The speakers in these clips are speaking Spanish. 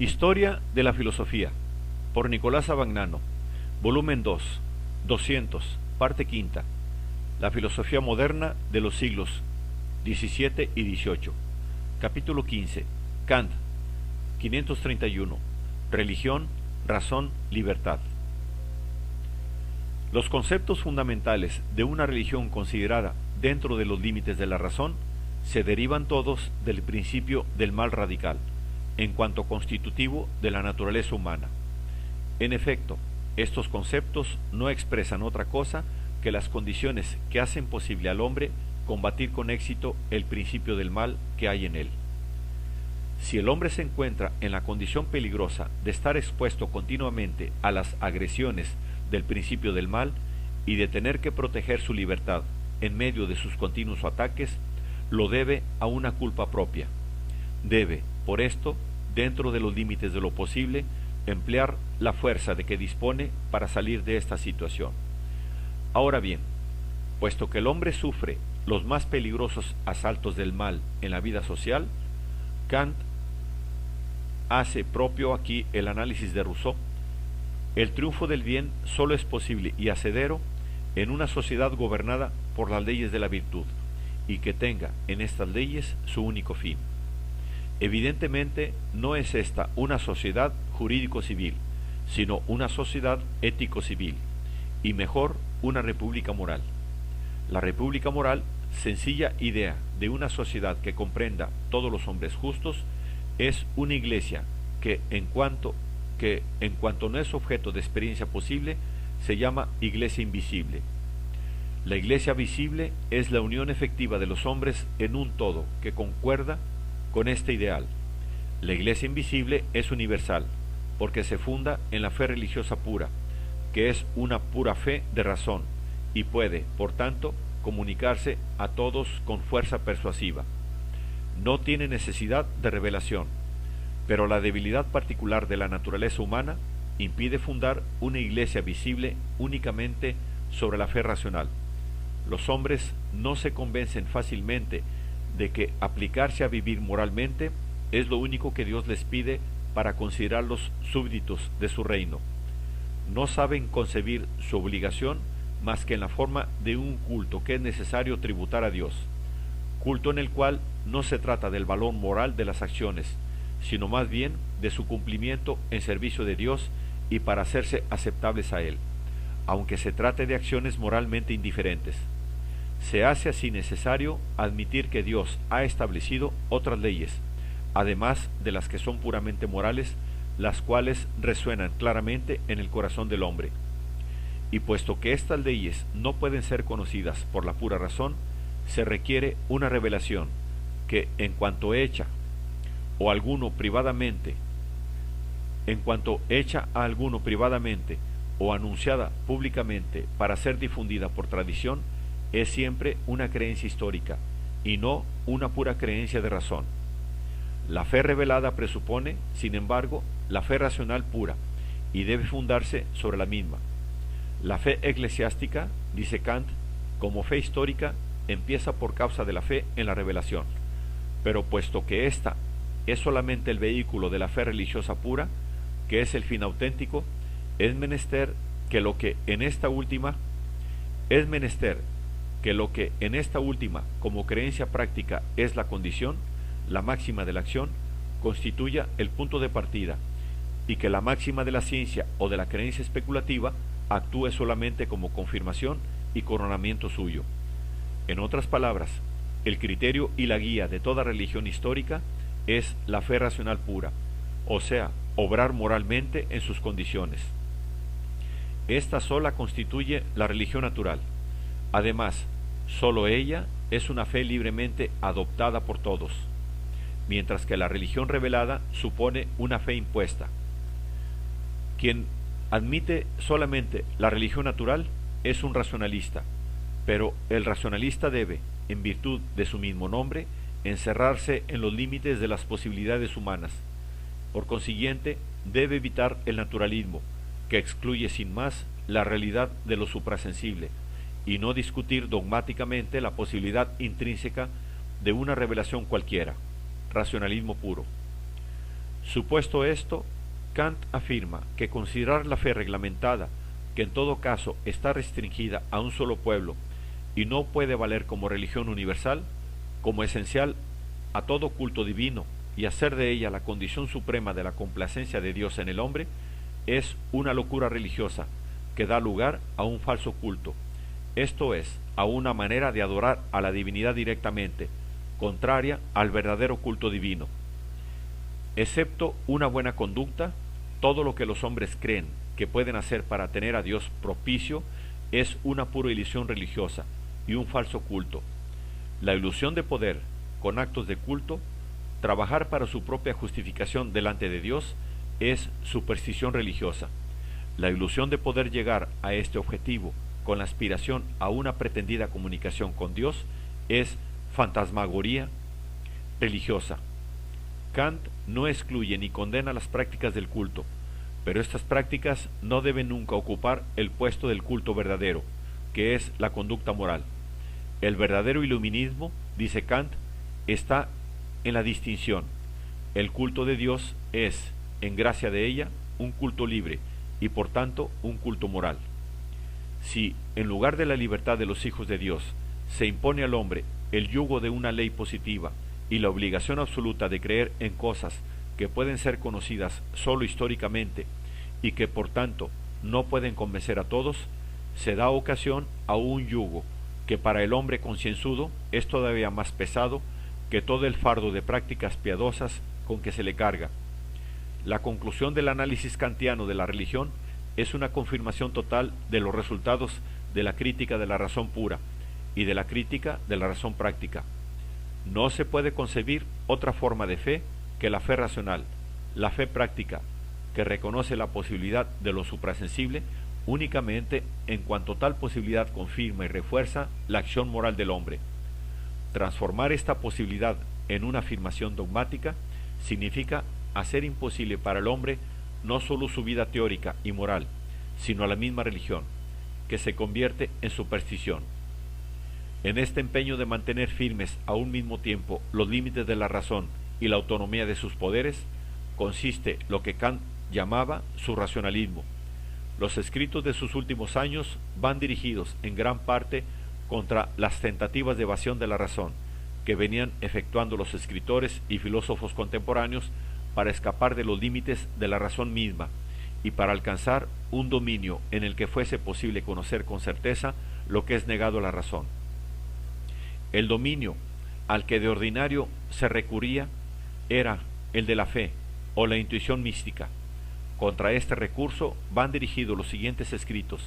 Historia de la filosofía, por Nicolás Abagnano, volumen 2, 200, parte quinta. La filosofía moderna de los siglos XVII y XVIII. Capítulo 15. Kant, 531. Religión, razón, libertad. Los conceptos fundamentales de una religión considerada dentro de los límites de la razón se derivan todos del principio del mal radical, en cuanto constitutivo de la naturaleza humana. En efecto, estos conceptos no expresan otra cosa que las condiciones que hacen posible al hombre combatir con éxito el principio del mal que hay en él. Si el hombre se encuentra en la condición peligrosa de estar expuesto continuamente a las agresiones del principio del mal y de tener que proteger su libertad en medio de sus continuos ataques, lo debe a una culpa propia. Debe, por esto, dentro de los límites de lo posible, emplear la fuerza de que dispone para salir de esta situación. Ahora bien, puesto que el hombre sufre los más peligrosos asaltos del mal en la vida social, Kant hace propio aquí el análisis de Rousseau. El triunfo del bien solo es posible y hacedero en una sociedad gobernada por las leyes de la virtud y que tenga en estas leyes su único fin. Evidentemente no es esta una sociedad jurídico-civil, sino una sociedad ético-civil, y mejor una república moral. La república moral, sencilla idea de una sociedad que comprenda todos los hombres justos, es una iglesia que en cuanto no es objeto de experiencia posible, se llama iglesia invisible. La iglesia visible es la unión efectiva de los hombres en un todo que concuerda con este ideal. La iglesia invisible es universal, porque se funda en la fe religiosa pura, que es una pura fe de razón, y puede, por tanto, comunicarse a todos con fuerza persuasiva. No tiene necesidad de revelación, pero la debilidad particular de la naturaleza humana impide fundar una iglesia visible únicamente sobre la fe racional. Los hombres no se convencen fácilmente de que aplicarse a vivir moralmente es lo único que Dios les pide para considerarlos súbditos de su reino. No saben concebir su obligación más que en la forma de un culto que es necesario tributar a Dios, culto en el cual no se trata del valor moral de las acciones, sino más bien de su cumplimiento en servicio de Dios y para hacerse aceptables a Él, aunque se trate de acciones moralmente indiferentes. Se hace así necesario admitir que Dios ha establecido otras leyes, además de las que son puramente morales, las cuales resuenan claramente en el corazón del hombre. Y puesto que estas leyes no pueden ser conocidas por la pura razón, se requiere una revelación que, en cuanto hecha a alguno privadamente o anunciada públicamente para ser difundida por tradición, es siempre una creencia histórica y no una pura creencia de razón. La fe revelada presupone, sin embargo, la fe racional pura y debe fundarse sobre la misma. La fe eclesiástica, dice Kant, como fe histórica, empieza por causa de la fe en la revelación, pero puesto que ésta es solamente el vehículo de la fe religiosa pura, que es el fin auténtico, es menester que lo que en esta última, como creencia práctica, es la condición, la máxima de la acción, constituya el punto de partida, y que la máxima de la ciencia o de la creencia especulativa actúe solamente como confirmación y coronamiento suyo. En otras palabras, el criterio y la guía de toda religión histórica es la fe racional pura, o sea, obrar moralmente en sus condiciones. Esta sola constituye la religión natural. Además, sólo ella es una fe libremente adoptada por todos, mientras que la religión revelada supone una fe impuesta. Quien admite solamente la religión natural es un racionalista, pero el racionalista debe, en virtud de su mismo nombre, encerrarse en los límites de las posibilidades humanas. Por consiguiente, debe evitar el naturalismo, que excluye sin más la realidad de lo suprasensible, y no discutir dogmáticamente la posibilidad intrínseca de una revelación cualquiera, racionalismo puro. Supuesto esto, Kant afirma que considerar la fe reglamentada, que en todo caso está restringida a un solo pueblo y no puede valer como religión universal, como esencial a todo culto divino y hacer de ella la condición suprema de la complacencia de Dios en el hombre, es una locura religiosa que da lugar a un falso culto, esto es, a una manera de adorar a la divinidad directamente, contraria al verdadero culto divino. Excepto una buena conducta, todo lo que los hombres creen que pueden hacer para tener a Dios propicio es una pura ilusión religiosa y un falso culto. La ilusión de poder, con actos de culto, trabajar para su propia justificación delante de Dios, es superstición religiosa. La ilusión de poder llegar a este objetivo con la aspiración a una pretendida comunicación con Dios es fantasmagoría religiosa. Kant no excluye ni condena las prácticas del culto, pero estas prácticas no deben nunca ocupar el puesto del culto verdadero, que es la conducta moral. El verdadero iluminismo, dice Kant, está en la distinción. El culto de Dios es, en gracia de ella, un culto libre y por tanto un culto moral. Si, en lugar de la libertad de los hijos de Dios, se impone al hombre el yugo de una ley positiva y la obligación absoluta de creer en cosas que pueden ser conocidas sólo históricamente y que por tanto no pueden convencer a todos, se da ocasión a un yugo que para el hombre concienzudo es todavía más pesado que todo el fardo de prácticas piadosas con que se le carga. La conclusión del análisis kantiano de la religión es una confirmación total de los resultados de la crítica de la razón pura y de la crítica de la razón práctica. No se puede concebir otra forma de fe que la fe racional, la fe práctica, que reconoce la posibilidad de lo suprasensible únicamente en cuanto tal posibilidad confirma y refuerza la acción moral del hombre. Transformar esta posibilidad en una afirmación dogmática significa hacer imposible para el hombre no sólo su vida teórica y moral, sino la misma religión, que se convierte en superstición. En este empeño de mantener firmes a un mismo tiempo los límites de la razón y la autonomía de sus poderes, consiste lo que Kant llamaba su racionalismo. Los escritos de sus últimos años van dirigidos en gran parte contra las tentativas de evasión de la razón que venían efectuando los escritores y filósofos contemporáneos para escapar de los límites de la razón misma y para alcanzar un dominio en el que fuese posible conocer con certeza lo que es negado a la razón. El dominio al que de ordinario se recurría era el de la fe o la intuición mística. Contra este recurso van dirigidos los siguientes escritos.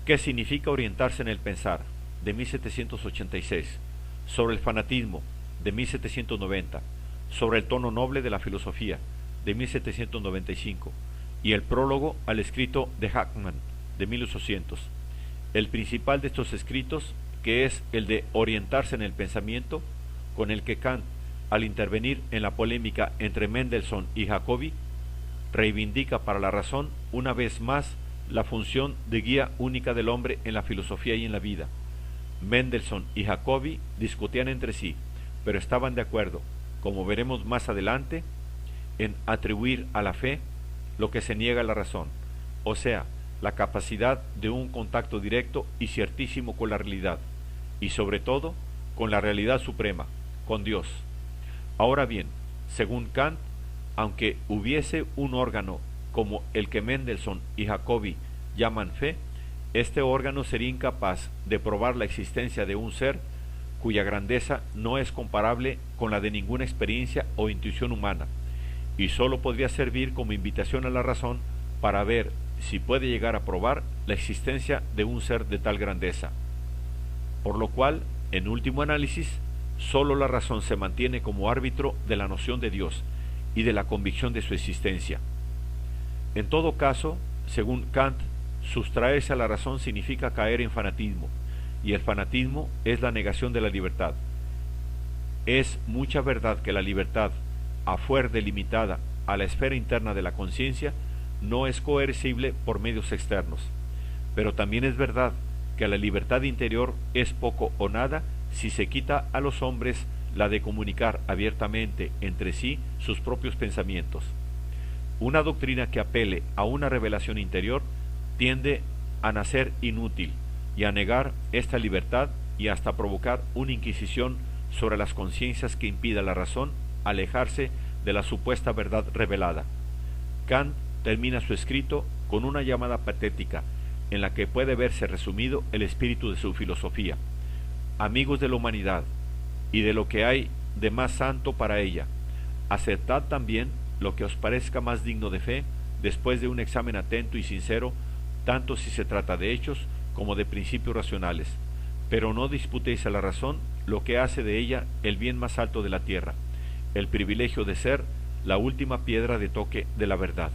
¿Qué significa orientarse en el pensar? De 1786. Sobre el fanatismo, de 1790. Sobre el tono noble de la filosofía, de 1795. Y el prólogo al escrito de Hackman, de 1800. El principal de estos escritos, que es el de orientarse en el pensamiento, con el que Kant, al intervenir en la polémica entre Mendelssohn y Jacobi, reivindica para la razón una vez más la función de guía única del hombre en la filosofía y en la vida. Mendelssohn y Jacobi discutían entre sí, pero estaban de acuerdo, como veremos más adelante, en atribuir a la fe lo que se niega a la razón, o sea, la capacidad de un contacto directo y ciertísimo con la realidad, y sobre todo con la realidad suprema, con Dios. Ahora bien, según Kant, aunque hubiese un órgano como el que Mendelssohn y Jacobi llaman fe, este órgano sería incapaz de probar la existencia de un ser cuya grandeza no es comparable con la de ninguna experiencia o intuición humana, y sólo podría servir como invitación a la razón para ver si puede llegar a probar la existencia de un ser de tal grandeza. Por lo cual, en último análisis, sólo la razón se mantiene como árbitro de la noción de Dios y de la convicción de su existencia. En todo caso, según Kant, sustraerse a la razón significa caer en fanatismo, y el fanatismo es la negación de la libertad. Es mucha verdad que la libertad, a fuer delimitada a la esfera interna de la conciencia, no es coercible por medios externos, pero también es verdad que la libertad interior es poco o nada si se quita a los hombres la de comunicar abiertamente entre sí sus propios pensamientos. Una doctrina que apele a una revelación interior tiende a nacer inútil y a negar esta libertad y hasta provocar una inquisición sobre las conciencias que impida a la razón alejarse de la supuesta verdad revelada. Kant termina su escrito con una llamada patética en la que puede verse resumido el espíritu de su filosofía. Amigos de la humanidad y de lo que hay de más santo para ella, aceptad también lo que os parezca más digno de fe después de un examen atento y sincero, tanto si se trata de hechos como de principios racionales, pero no disputéis a la razón lo que hace de ella el bien más alto de la tierra, el privilegio de ser la última piedra de toque de la verdad.